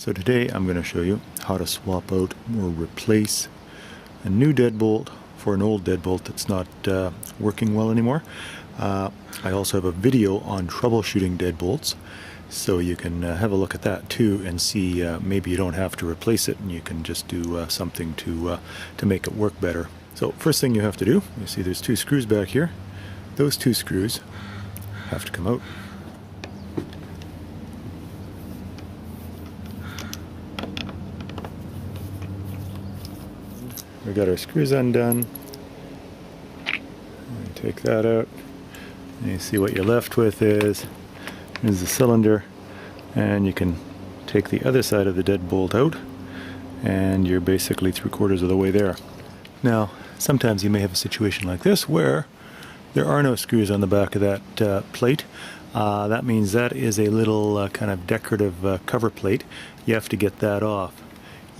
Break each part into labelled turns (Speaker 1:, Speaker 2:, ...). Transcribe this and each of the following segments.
Speaker 1: So today I'm going to show you how to swap out or replace a new deadbolt for an old deadbolt that's not working well anymore. I also have a video on troubleshooting deadbolts, so you can have a look at that too and see maybe you don't have to replace it and you can just do something to make it work better. So first thing you have to do, you see there's two screws back here. Those two screws have to come out. We got our screws undone. Take that out. And you see what you're left with is the cylinder, and you can take the other side of the deadbolt out, and you're basically 3/4 of the way there. Now, sometimes you may have a situation like this where there are no screws on the back of that plate. That means that is a little kind of decorative cover plate. You have to get that off.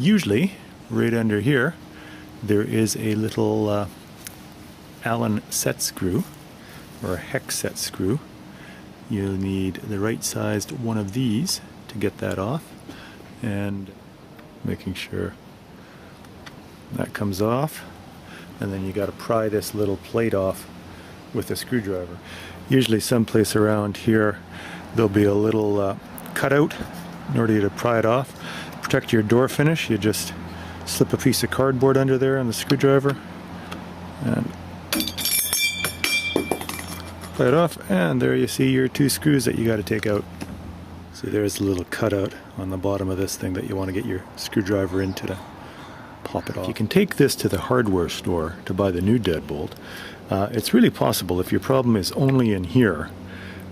Speaker 1: Usually, right under here, there is a little Allen set screw, or a hex set screw. You'll need the right sized one of these to get that off, and making sure that comes off, and then you got to pry this little plate off with a screwdriver. Usually someplace around here there'll be a little cutout in order to pry it off. Protect your door finish, you just slip a piece of cardboard under there on the screwdriver and pry it off, and there you see your two screws that you got to take out. See, there's a little cutout on the bottom of this thing that you want to get your screwdriver into to pop it off. You can take this to the hardware store to buy the new deadbolt. It's really possible, if your problem is only in here,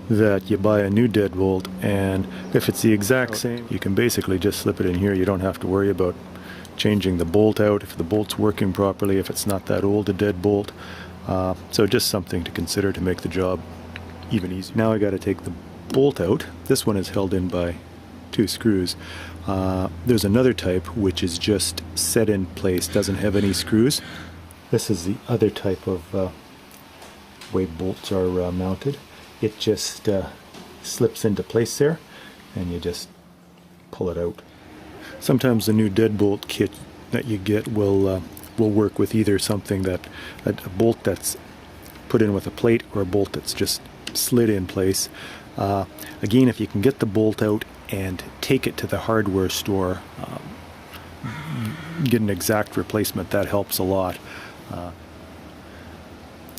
Speaker 1: that you buy a new deadbolt, and if it's the exact same, you can basically just slip it in here. You don't have to worry about changing the bolt out if the bolt's working properly, if it's not that old a deadbolt. So just something to consider to make the job even easier. Now I got to take the bolt out. This one is held in by two screws. There's another type which is just set in place, doesn't have any screws. This is the other type of way bolts are mounted. It just slips into place there, and you just pull it out. Sometimes the new deadbolt kit that you get will work with either something that a bolt that's put in with a plate, or a bolt that's just slid in place. Again, if you can get the bolt out and take it to the hardware store, get an exact replacement, that helps a lot. And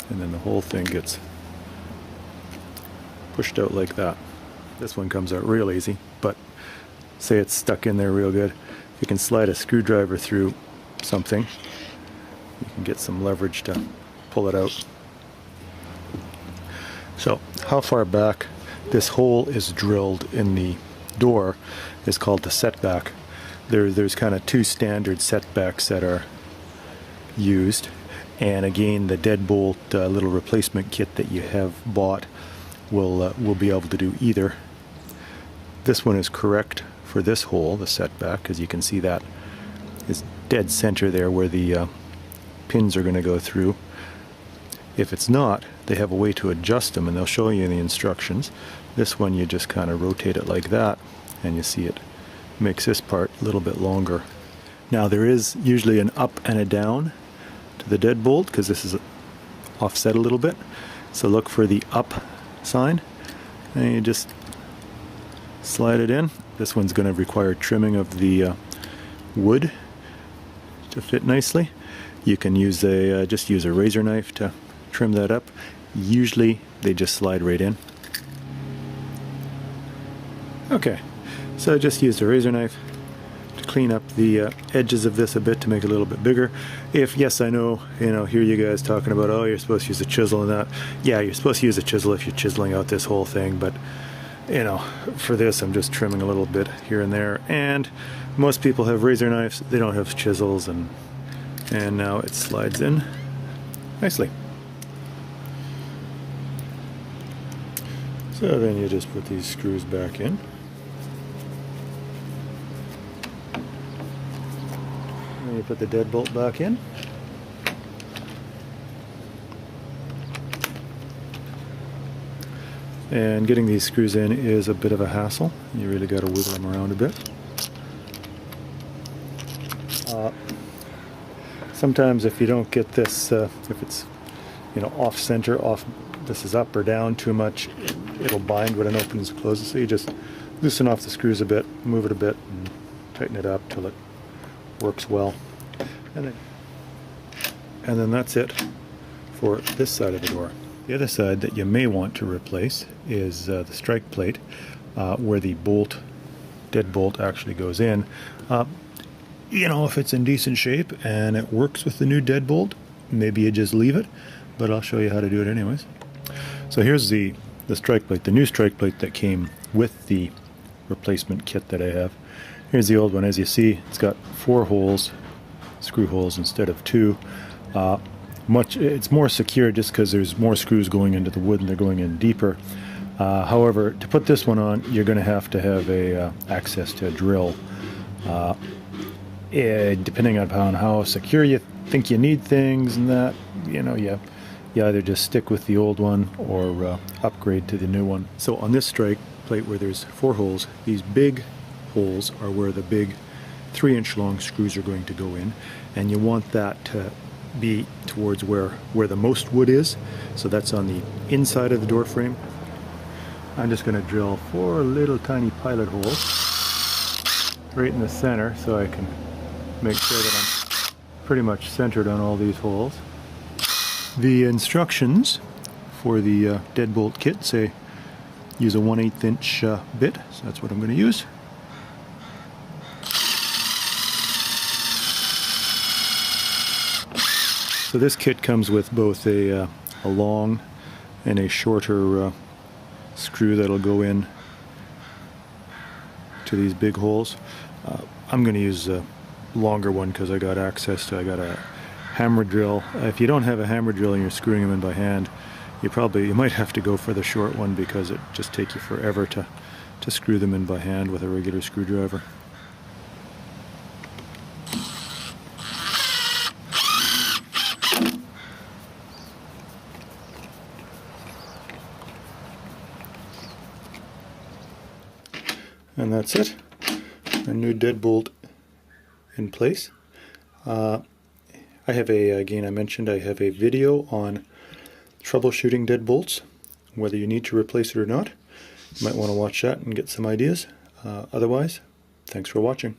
Speaker 1: then the whole thing gets pushed out like that. This one comes out real easy, but say it's stuck in there real good. If you can slide a screwdriver through something, you can get some leverage to pull it out. So how far back this hole is drilled in the door is called the setback. There's kind of two standard setbacks that are used, and again the deadbolt little replacement kit that you have bought will be able to do either. This one is correct for this hole, the setback, as you can see that is dead center there where the pins are going to go through. If it's not, they have a way to adjust them, and they'll show you in the instructions. This one you just kind of rotate it like that, and you see it makes this part a little bit longer. Now there is usually an up and a down to the deadbolt because this is offset a little bit. So look for the up sign, and you just slide it in. This one's going to require trimming of the wood to fit nicely. You can use just use a razor knife to trim that up. Usually they just slide right in. Okay, so I just used a razor knife to clean up the edges of this a bit to make it a little bit bigger. Yes, I know, hear you guys talking about, oh, you're supposed to use a chisel and that. Yeah, you're supposed to use a chisel if you're chiseling out this whole thing, but for this I'm just trimming a little bit here and there, and most people have razor knives, they don't have chisels, and now it slides in nicely. So then you just put these screws back in. And you put the deadbolt back in. And getting these screws in is a bit of a hassle. You really got to wiggle them around a bit. Sometimes if you don't get this, if it's, you know, off center, this is up or down too much, it'll bind when it opens and closes. So you just loosen off the screws a bit, move it a bit, and tighten it up till it works well. And then that's it for this side of the door. The other side that you may want to replace is the strike plate, where the deadbolt actually goes in. You know, if it's in decent shape and it works with the new deadbolt, maybe you just leave it, but I'll show you how to do it anyways. So here's the strike plate, the new strike plate that came with the replacement kit that I have. Here's the old one. As you see, it's got 4 holes, screw holes instead of 2. It's more secure just because there's more screws going into the wood and they're going in deeper. However, to put this one on, you're going to have access to a drill. Depending on how secure you think you need things and that, you know, you either just stick with the old one or upgrade to the new one. So on this strike plate where there's 4 holes, these big holes are where the big 3-inch long screws are going to go in, and you want that to be towards where the most wood is. So that's on the inside of the door frame. I'm just going to drill 4 little tiny pilot holes right in the center so I can make sure that I'm pretty much centered on all these holes. The instructions for the deadbolt kit say use a 1/8 inch bit, so that's what I'm going to use. So this kit comes with both a long and a shorter screw that'll go in to these big holes. I'm going to use a longer one because I got a hammer drill. If you don't have a hammer drill and you're screwing them in by hand, you might have to go for the short one because it just takes you forever to screw them in by hand with a regular screwdriver. And that's it. A new deadbolt in place. I have again I mentioned I have a video on troubleshooting deadbolts, whether you need to replace it or not. You might want to watch that and get some ideas. Otherwise, thanks for watching.